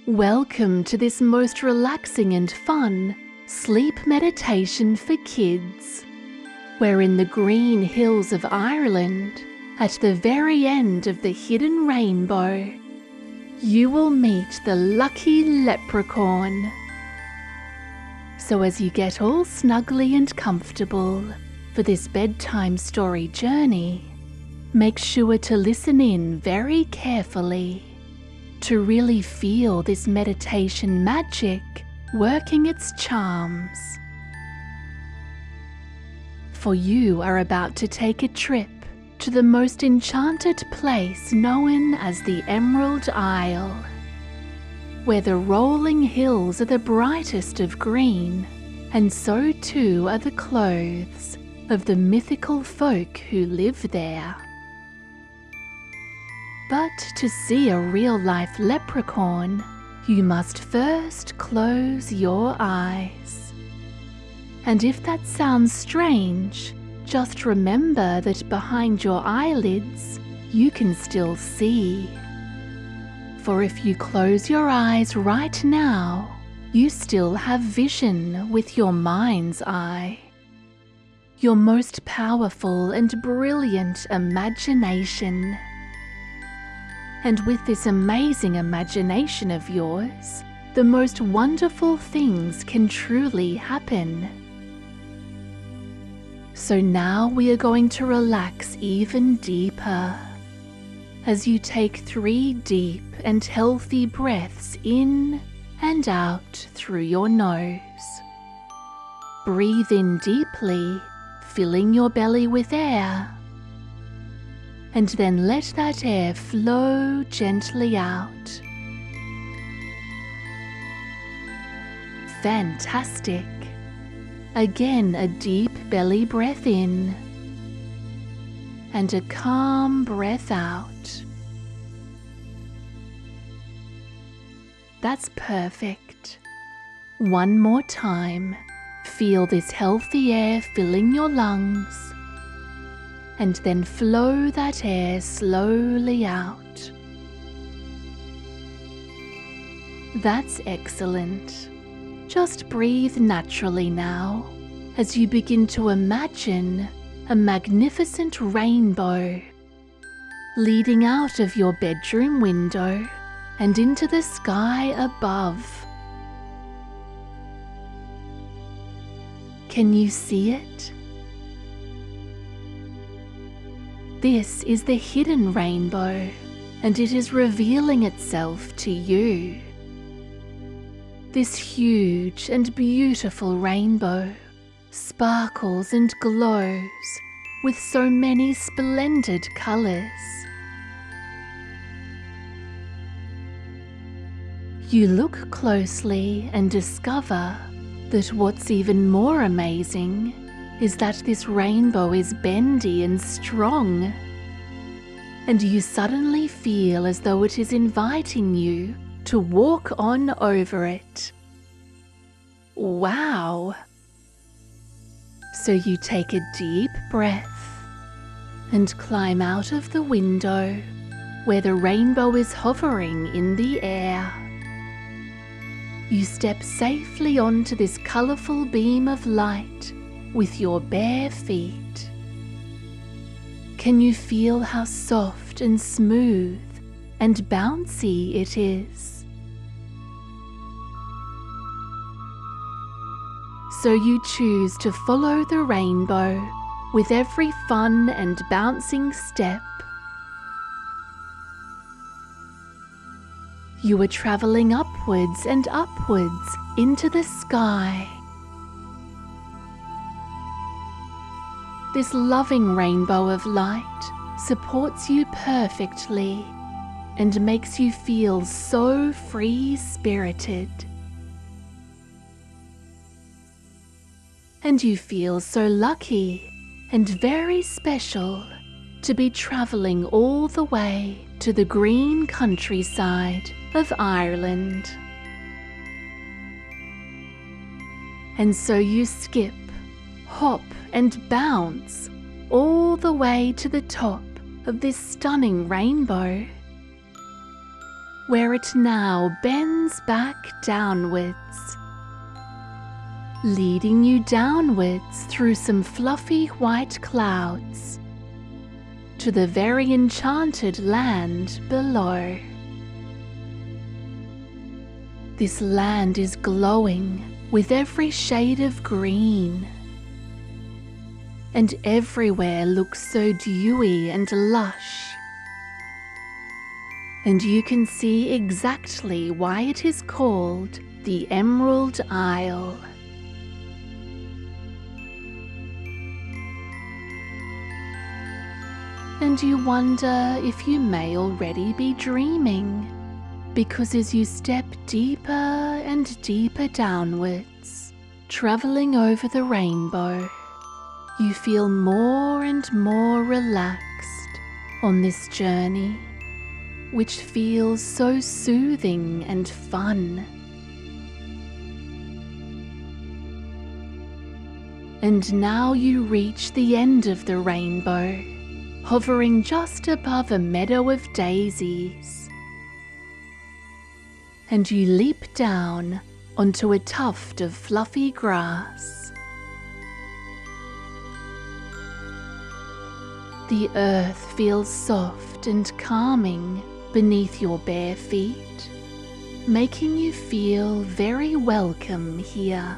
Welcome to this most relaxing and fun sleep meditation for kids. We're in the green hills of Ireland, at the very end of the hidden rainbow. You will meet the lucky leprechaun. So as you get all snuggly and comfortable for this bedtime story journey, make sure to listen in very carefully to really feel this meditation magic working its charms. For you are about to take a trip to the most enchanted place known as the Emerald Isle, where the rolling hills are the brightest of green, and so too are the clothes of the mythical folk who live there. But to see a real-life leprechaun, you must first close your eyes. And if that sounds strange, just remember that behind your eyelids, you can still see. For if you close your eyes right now, you still have vision with your mind's eye. Your most powerful and brilliant imagination. And with this amazing imagination of yours, the most wonderful things can truly happen. So now we are going to relax even deeper as you take 3 deep and healthy breaths in and out through your nose. Breathe in deeply, filling your belly with air. And then let that air flow gently out. Fantastic. Again, a deep belly breath in and a calm breath out. That's perfect. One more time. Feel this healthy air filling your lungs. And then flow that air slowly out. That's excellent. Just breathe naturally now as you begin to imagine a magnificent rainbow leading out of your bedroom window and into the sky above. Can you see it? This is the hidden rainbow, and it is revealing itself to you. This huge and beautiful rainbow sparkles and glows with so many splendid colors. You look closely and discover that what's even more amazing is that this rainbow is bendy and strong, and you suddenly feel as though it is inviting you to walk on over it. Wow! So you take a deep breath and climb out of the window where the rainbow is hovering in the air. You step safely onto this colorful beam of light with your bare feet. Can you feel how soft and smooth and bouncy it is? So you choose to follow the rainbow with every fun and bouncing step. You are traveling upwards and upwards into the sky. This loving rainbow of light supports you perfectly and makes you feel so free-spirited. And you feel so lucky and very special to be traveling all the way to the green countryside of Ireland. And so you skip, hop and bounce all the way to the top of this stunning rainbow. where it now bends back downwards, leading you downwards through some fluffy white clouds to the very enchanted land below. This land is glowing with every shade of green, and everywhere looks so dewy and lush. And you can see exactly why it is called the Emerald Isle. And you wonder if you may already be dreaming, because as you step deeper and deeper downwards, travelling over the rainbow, you feel more and more relaxed on this journey, which feels so soothing and fun. And now you reach the end of the rainbow, hovering just above a meadow of daisies. And you leap down onto a tuft of fluffy grass. The earth feels soft and calming beneath your bare feet, making you feel very welcome here.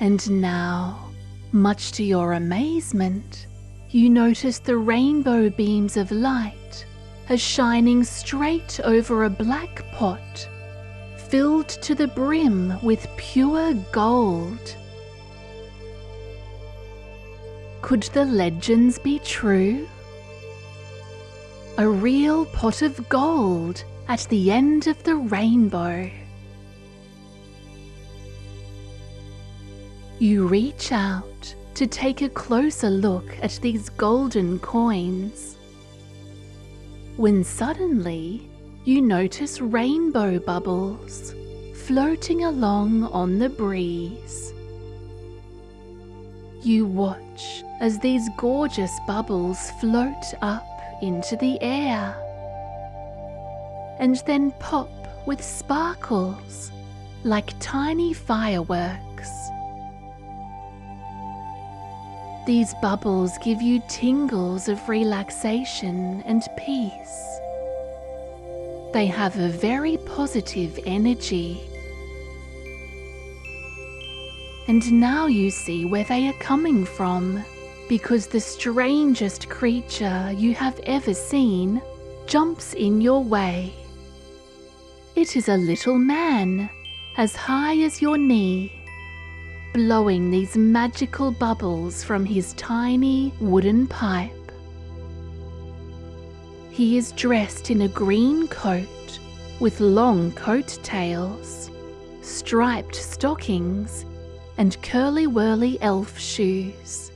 And now, much to your amazement, you notice the rainbow beams of light are shining straight over a black pot filled to the brim with pure gold. Could the legends be true? A real pot of gold at the end of the rainbow. You reach out to take a closer look at these golden coins, when suddenly you notice rainbow bubbles floating along on the breeze. You watch as these gorgeous bubbles float up into the air and then pop with sparkles like tiny fireworks. These bubbles give you tingles of relaxation and peace. They have a very positive energy. And now you see where they are coming from, because the strangest creature you have ever seen jumps in your way. It is a little man, as high as your knee, blowing these magical bubbles from his tiny wooden pipe. He is dressed in a green coat with long coat tails, striped stockings, and curly-whirly elf shoes.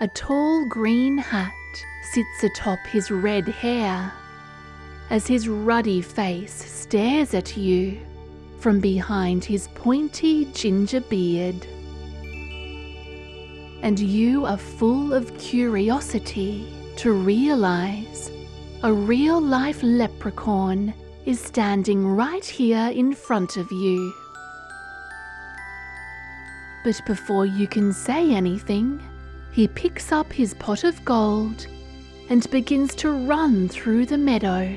A tall green hat sits atop his red hair, as his ruddy face stares at you from behind his pointy ginger beard. And you are full of curiosity to realize a real-life leprechaun is standing right here in front of you. But before you can say anything, he picks up his pot of gold and begins to run through the meadow,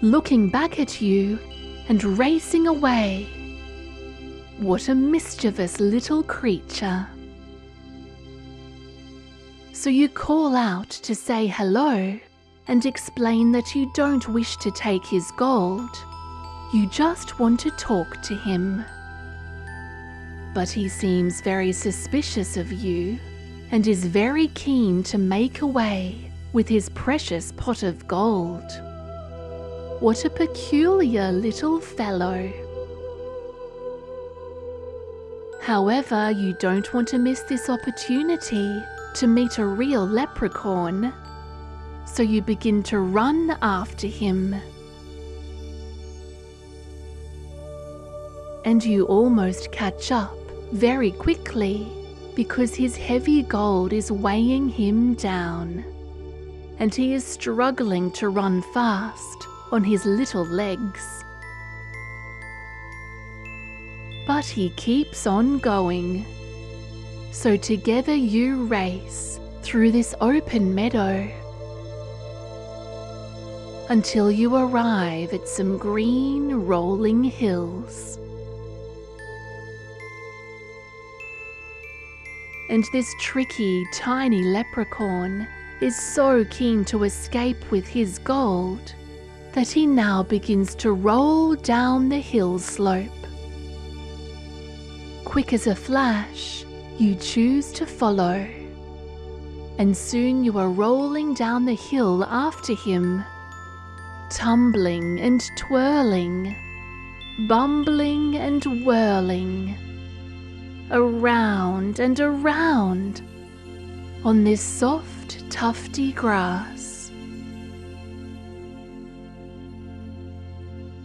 looking back at you and racing away. What a mischievous little creature. So you call out to say hello and explain that you don't wish to take his gold. You just want to talk to him. But he seems very suspicious of you and is very keen to make away with his precious pot of gold. What a peculiar little fellow. However, you don't want to miss this opportunity to meet a real leprechaun, so you begin to run after him. And you almost catch up very quickly because his heavy gold is weighing him down, and he is struggling to run fast on his little legs. But he keeps on going. So together you race through this open meadow until you arrive at some green rolling hills. And this tricky, tiny leprechaun is so keen to escape with his gold that he now begins to roll down the hill slope. Quick as a flash, you choose to follow, and soon you are rolling down the hill after him, tumbling and twirling, bumbling and whirling, around and around on this soft, tufty grass.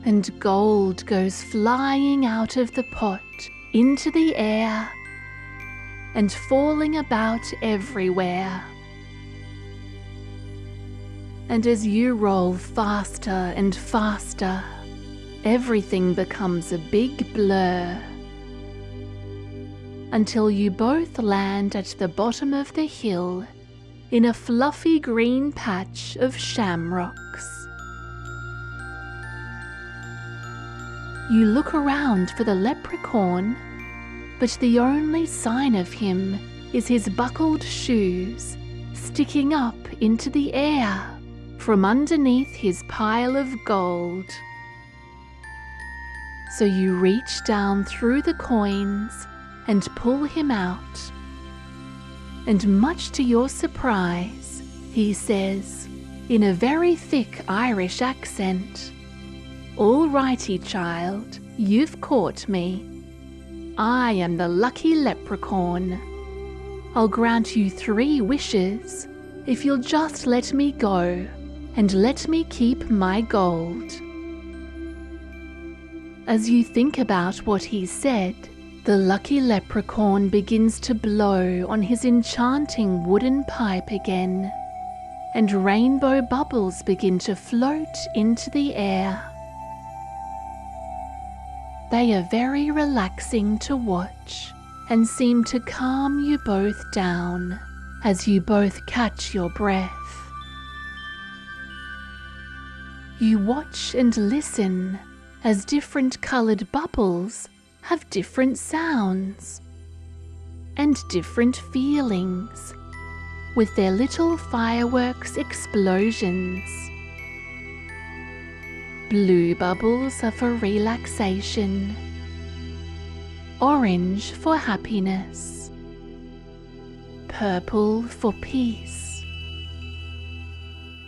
And gold goes flying out of the pot into the air and falling about everywhere. And as you roll faster and faster, everything becomes a big blur, until you both land at the bottom of the hill in a fluffy green patch of shamrocks. You look around for the leprechaun, but the only sign of him is his buckled shoes sticking up into the air from underneath his pile of gold. So you reach down through the coins and pull him out. And much to your surprise, he says, in a very thick Irish accent, "All righty, child, you've caught me. I am the lucky leprechaun. I'll grant you 3 wishes if you'll just let me go and let me keep my gold." As you think about what he said, the lucky leprechaun begins to blow on his enchanting wooden pipe again, and rainbow bubbles begin to float into the air. They are very relaxing to watch and seem to calm you both down as you both catch your breath. You watch and listen as different coloured bubbles have different sounds and different feelings with their little fireworks explosions. Blue bubbles are for relaxation, orange for happiness, purple for peace,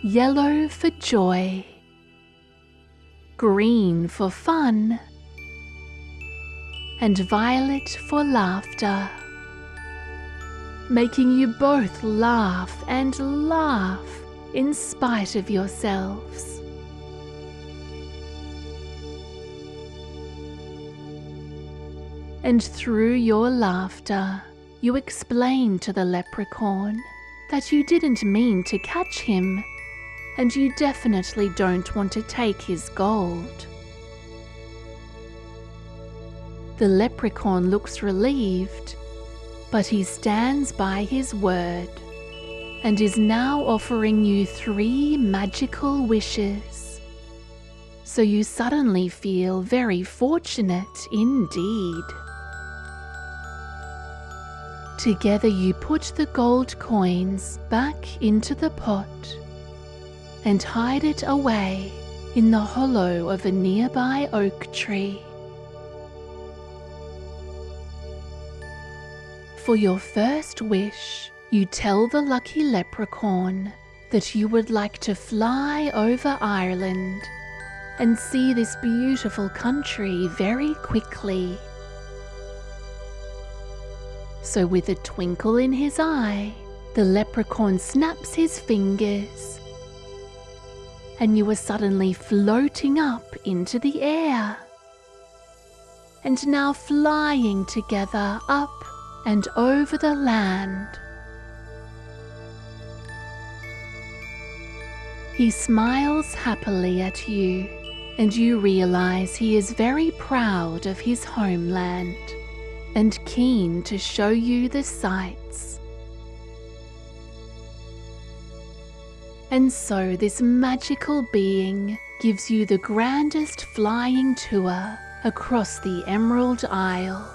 yellow for joy, green for fun, and violet for laughter, making you both laugh and laugh in spite of yourselves. And through your laughter, you explain to the leprechaun that you didn't mean to catch him, and you definitely don't want to take his gold. The leprechaun looks relieved, but he stands by his word and is now offering you 3 magical wishes. So you suddenly feel very fortunate indeed. Together you put the gold coins back into the pot and hide it away in the hollow of a nearby oak tree. For your first wish, you tell the lucky leprechaun that you would like to fly over Ireland and see this beautiful country very quickly. So with a twinkle in his eye, the leprechaun snaps his fingers, and you are suddenly floating up into the air, and now flying together up and over the land. He smiles happily at you, and you realize he is very proud of his homeland and keen to show you the sights. And so this magical being gives you the grandest flying tour across the Emerald Isle.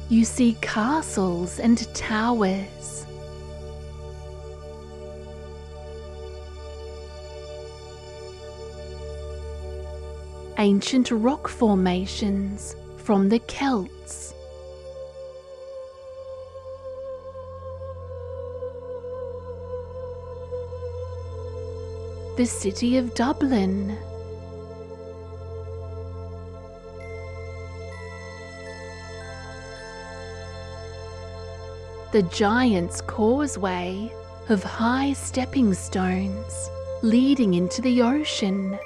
You see castles and towers, ancient rock formations from the Celts, the city of Dublin, the Giant's Causeway of high stepping stones leading into the ocean,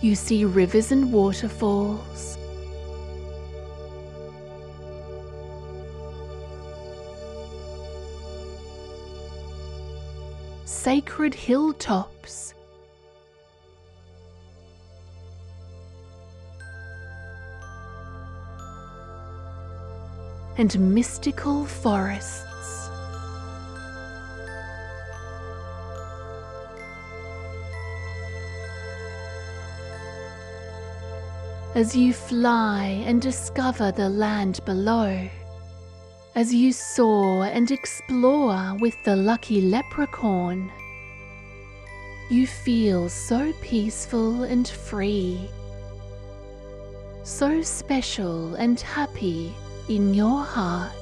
you see rivers and waterfalls, sacred hilltops, and mystical forests. As you fly and discover the land below, as you soar and explore with the lucky leprechaun, you feel so peaceful and free, so special and happy in your heart.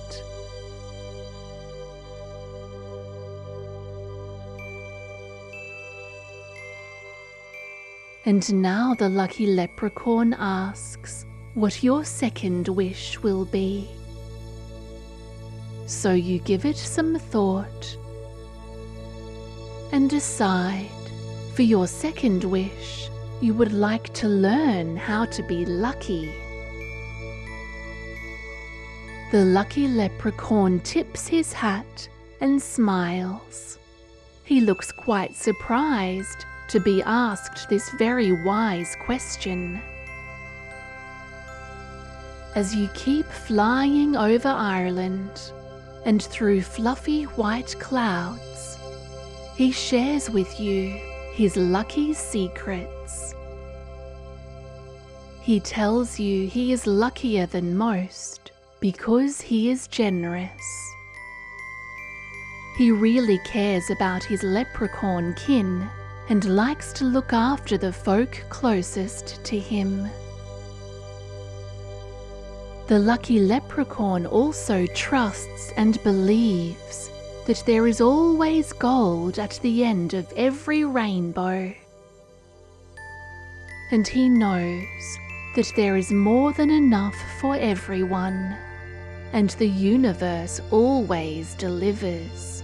And now the lucky leprechaun asks what your second wish will be. So you give it some thought and decide for your second wish you would like to learn how to be lucky. The lucky leprechaun tips his hat and smiles. He looks quite surprised to be asked this very wise question. As you keep flying over Ireland and through fluffy white clouds, he shares with you his lucky secrets. He tells you he is luckier than most because he is generous. He really cares about his leprechaun kin and likes to look after the folk closest to him. The lucky leprechaun also trusts and believes that there is always gold at the end of every rainbow. And he knows that there is more than enough for everyone, and the universe always delivers.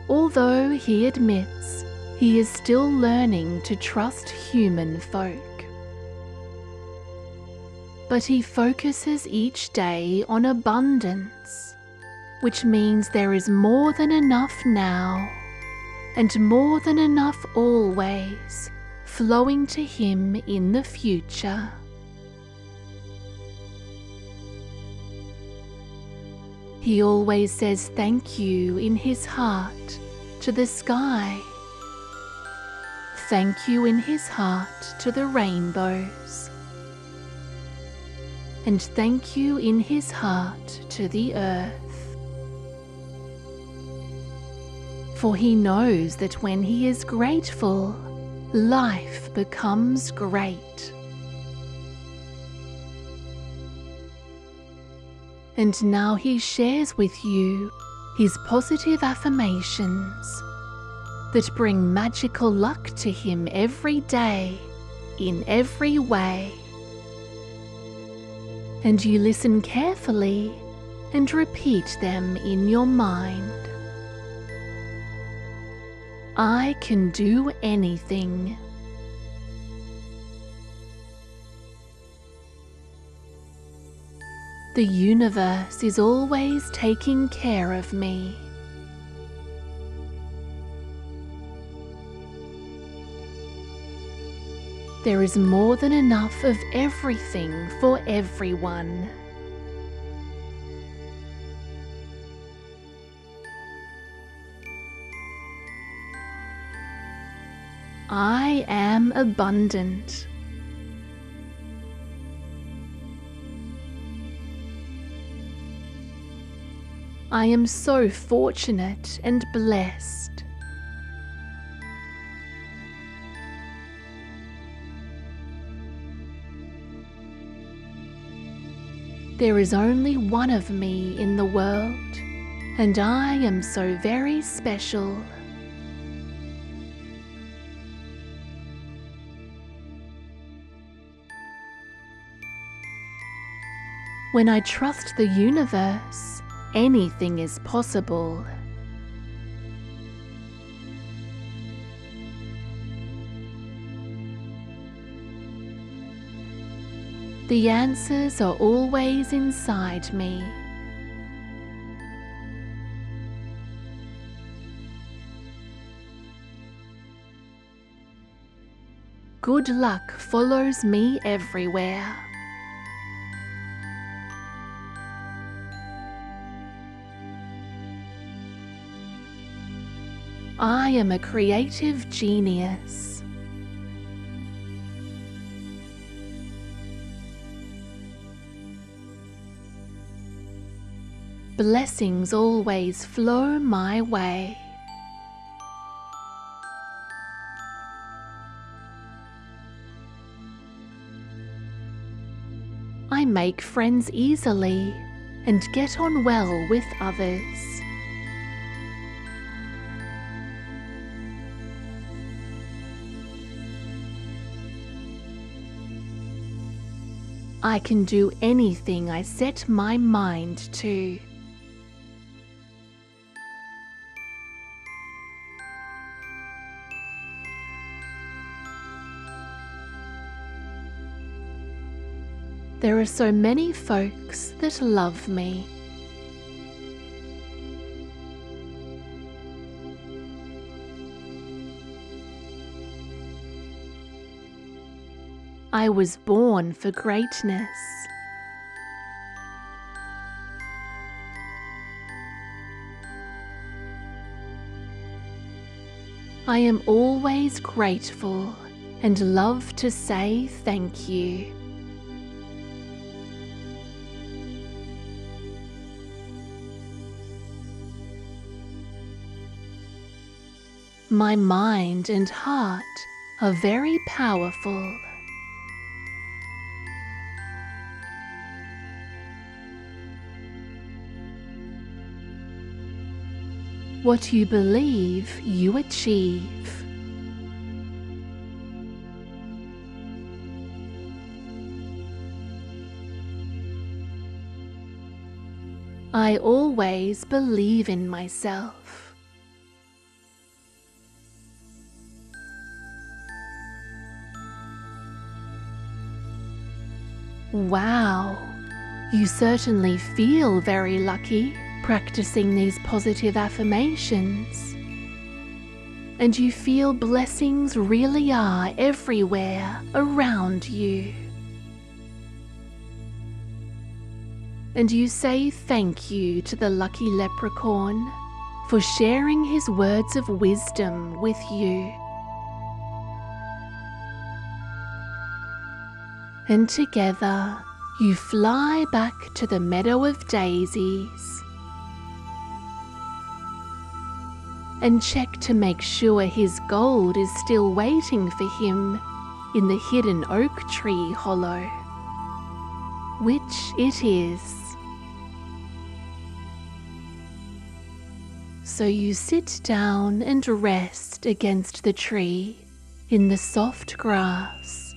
Although he admits he is still learning to trust human folk. But he focuses each day on abundance, which means there is more than enough now, and more than enough always, flowing to him in the future. He always says thank you in his heart to the sky. Thank you in his heart to the rainbows. And thank you in his heart to the earth. For he knows that when he is grateful, life becomes great. And now he shares with you his positive affirmations that bring magical luck to him every day, in every way. And you listen carefully and repeat them in your mind. I can do anything. The universe is always taking care of me. There is more than enough of everything for everyone. I am abundant. I am so fortunate and blessed. There is only one of me in the world, and I am so very special. When I trust the universe, anything is possible. The answers are always inside me. Good luck follows me everywhere. I am a creative genius. Blessings always flow my way. I make friends easily and get on well with others. I can do anything I set my mind to. There are so many folks that love me. I was born for greatness. I am always grateful and love to say thank you. My mind and heart are very powerful. What you believe, you achieve. I always believe in myself. Wow, you certainly feel very lucky practicing these positive affirmations. And you feel blessings really are everywhere around you. And you say thank you to the lucky leprechaun for sharing his words of wisdom with you. And together you fly back to the meadow of daisies and check to make sure his gold is still waiting for him in the hidden oak tree hollow, which it is. So you sit down and rest against the tree in the soft grass,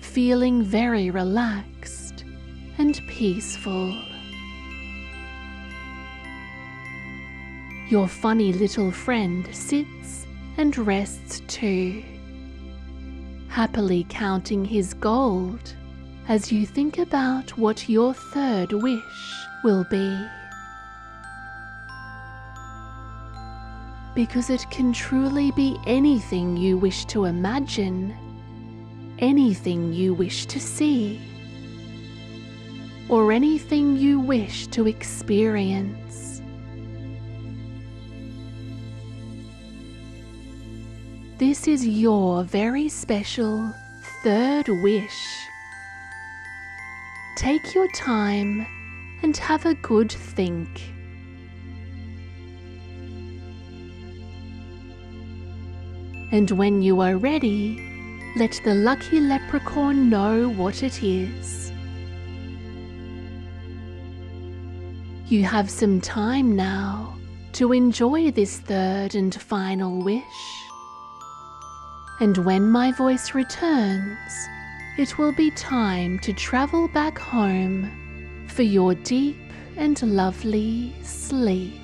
feeling very relaxed and peaceful. Your funny little friend sits and rests too, happily counting his gold as you think about what your third wish will be. Because it can truly be anything you wish to imagine, anything you wish to see, or anything you wish to experience. This is your very special third wish. Take your time and have a good think. And when you are ready, let the lucky leprechaun know what it is. You have some time now to enjoy this third and final wish. And when my voice returns, it will be time to travel back home for your deep and lovely sleep.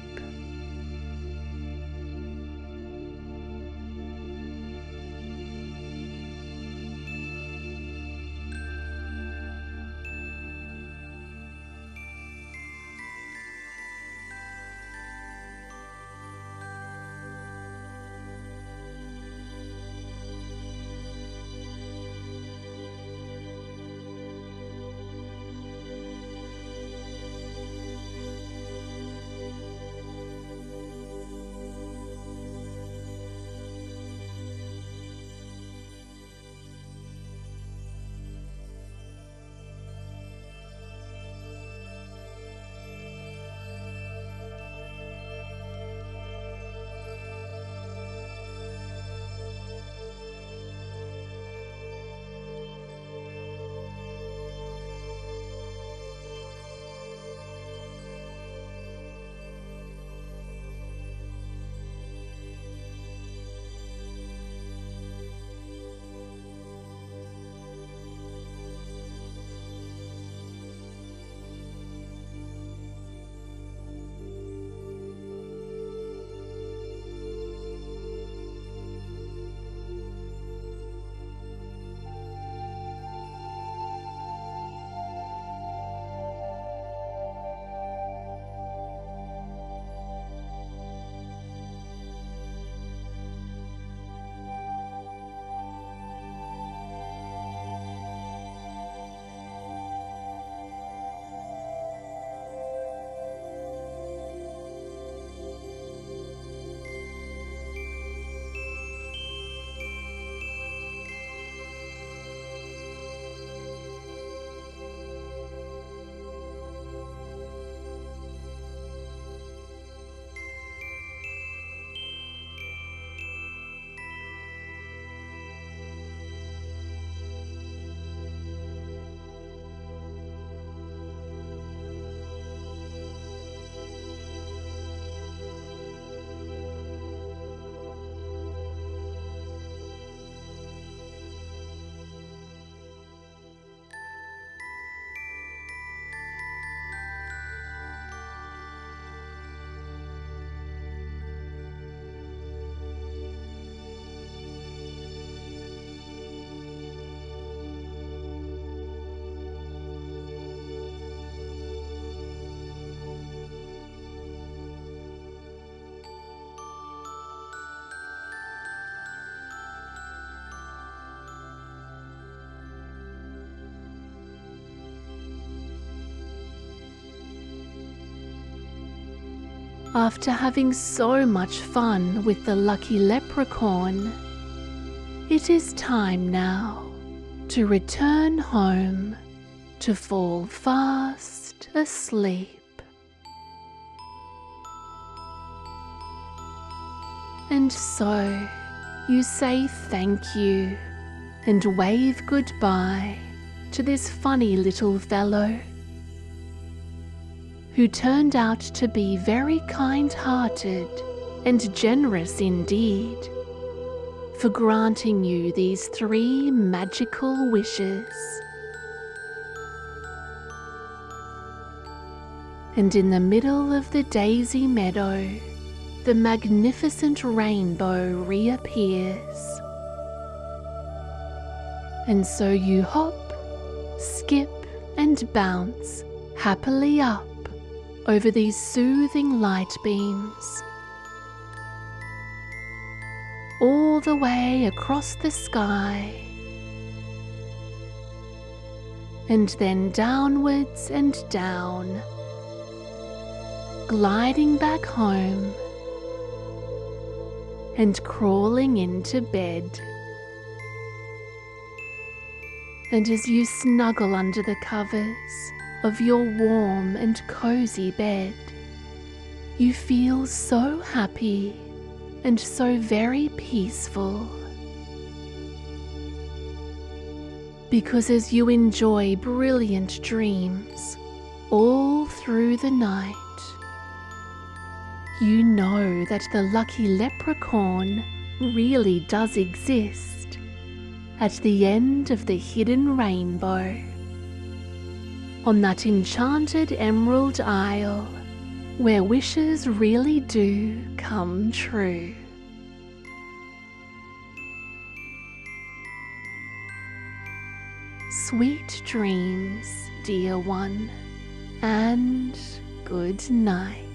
After having so much fun with the lucky leprechaun, it is time now to return home to fall fast asleep. And so you say thank you and wave goodbye to this funny little fellow who turned out to be very kind-hearted and generous indeed, for granting you these 3 magical wishes. And in the middle of the daisy meadow, the magnificent rainbow reappears. And so you hop, skip, and bounce happily up over these soothing light beams, all the way across the sky, and then downwards and down, gliding back home and crawling into bed. And as you snuggle under the covers of your warm and cozy bed, you feel so happy and so very peaceful. Because as you enjoy brilliant dreams all through the night, you know that the lucky leprechaun really does exist at the end of the hidden rainbow, on that enchanted emerald isle where wishes really do come true. Sweet dreams, dear one, and good night.